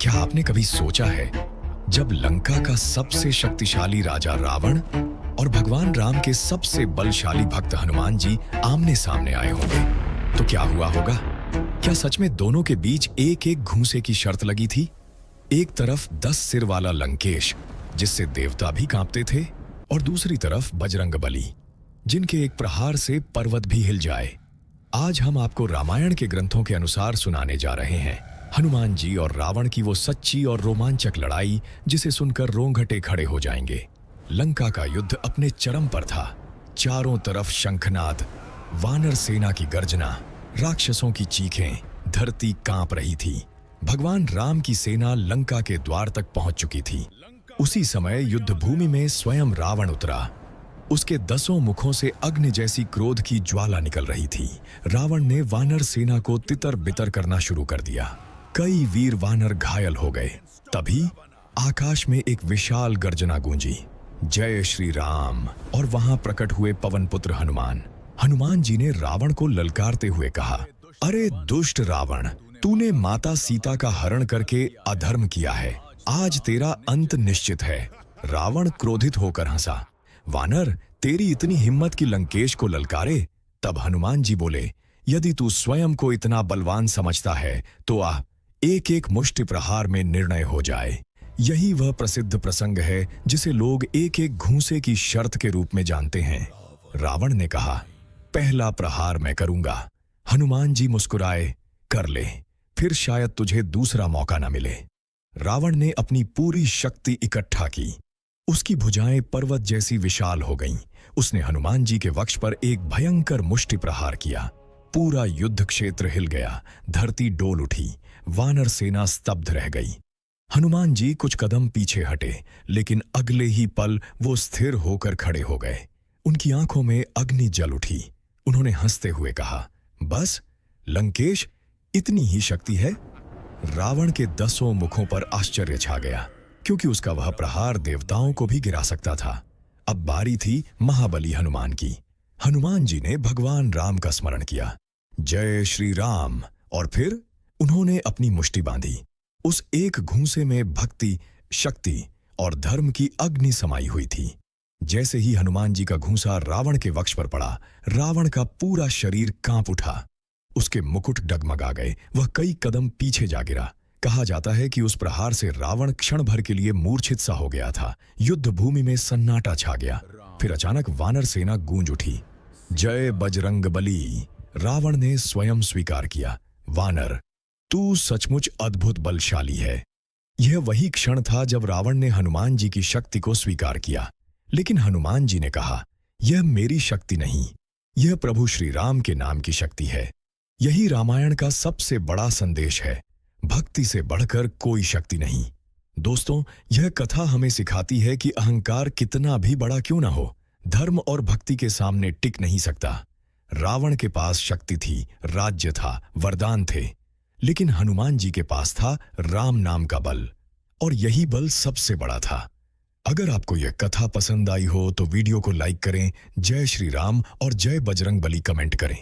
क्या आपने कभी सोचा है, जब लंका का सबसे शक्तिशाली राजा रावण और भगवान राम के सबसे बलशाली भक्त हनुमान जी आमने सामने आए होंगे, तो क्या हुआ होगा? क्या सच में दोनों के बीच एक एक घूंसे की शर्त लगी थी? एक तरफ 10 सिर वाला लंकेश, जिससे देवता भी कांपते थे, और दूसरी तरफ बजरंगबली, जिनके एक प्रहार से पर्वत भी हिल जाए। आज हम आपको रामायण के ग्रंथों के अनुसार सुनाने जा रहे हैं हनुमान जी और रावण की वो सच्ची और रोमांचक लड़ाई, जिसे सुनकर रोंगटे खड़े हो जाएंगे। लंका का युद्ध अपने चरम पर था। चारों तरफ शंखनाद, वानर सेना की गर्जना, राक्षसों की चीखें, धरती कांप रही थी। भगवान राम की सेना लंका के द्वार तक पहुंच चुकी थी। उसी समय युद्ध भूमि में स्वयं रावण उतरा। उसके 10 मुखों से अग्नि जैसी क्रोध की ज्वाला निकल रही थी। रावण ने वानर सेना को तितर बितर करना शुरू कर दिया। कई वीर वानर घायल हो गए। तभी आकाश में एक विशाल गर्जना गूंजी, जय श्री राम। और वहां प्रकट हुए पवन पुत्र हनुमान। हनुमान जी ने रावण को ललकारते हुए कहा, अरे दुष्ट रावण, तूने माता सीता का हरण करके अधर्म किया है। आज तेरा अंत निश्चित है। रावण क्रोधित होकर हंसा, वानर, तेरी इतनी हिम्मत कि लंकेश को ललकारे? तब हनुमान जी बोले, यदि तू स्वयं को इतना बलवान समझता है तो आ, एक एक मुष्टि प्रहार में निर्णय हो जाए। यही वह प्रसिद्ध प्रसंग है जिसे लोग एक एक घूंसे की शर्त के रूप में जानते हैं। रावण ने कहा, पहला प्रहार मैं करूंगा। हनुमान जी मुस्कुराए, कर ले, फिर शायद तुझे दूसरा मौका न मिले। रावण ने अपनी पूरी शक्ति इकट्ठा की। उसकी भुजाएं पर्वत जैसी विशाल हो गईं। उसने हनुमान जी के वक्ष पर एक भयंकर मुष्टि प्रहार किया। पूरा युद्ध क्षेत्र हिल गया, धरती डोल उठी, वानर सेना स्तब्ध रह गई। हनुमान जी कुछ कदम पीछे हटे, लेकिन अगले ही पल वो स्थिर होकर खड़े हो गए। उनकी आंखों में अग्नि जल उठी। उन्होंने हंसते हुए कहा, बस लंकेश, इतनी ही शक्ति है? रावण के 10 मुखों पर आश्चर्य छा गया, क्योंकि उसका वह प्रहार देवताओं को भी गिरा सकता था। अब बारी थी महाबली हनुमान की। हनुमान जी ने भगवान राम का स्मरण किया, जय श्री राम, और फिर उन्होंने अपनी मुष्टि बांधी। उस एक घूंसे में भक्ति, शक्ति और धर्म की अग्नि समाई हुई थी। जैसे ही हनुमान जी का घूंसा रावण के वक्ष पर पड़ा, रावण का पूरा शरीर कांप उठा। उसके मुकुट डगमगा गए, वह कई कदम पीछे जा गिरा। कहा जाता है कि उस प्रहार से रावण क्षण भर के लिए मूर्छित सा हो गया था। युद्ध भूमि में सन्नाटा छा गया। फिर अचानक वानर सेना गूंज उठी, जय बजरंगबली। रावण ने स्वयं स्वीकार किया, वानर, तू सचमुच अद्भुत बलशाली है। यह वही क्षण था जब रावण ने हनुमान जी की शक्ति को स्वीकार किया। लेकिन हनुमान जी ने कहा, यह मेरी शक्ति नहीं, यह प्रभु श्री राम के नाम की शक्ति है। यही रामायण का सबसे बड़ा संदेश है, भक्ति से बढ़कर कोई शक्ति नहीं। दोस्तों, यह कथा हमें सिखाती है कि अहंकार कितना भी बड़ा क्यों ना हो, धर्म और भक्ति के सामने टिक नहीं सकता। रावण के पास शक्ति थी, राज्य था, वरदान थे, लेकिन हनुमान जी के पास था राम नाम का बल, और यही बल सबसे बड़ा था। अगर आपको यह कथा पसंद आई हो तो वीडियो को लाइक करें, जय श्री राम और जय बजरंगबली कमेंट करें।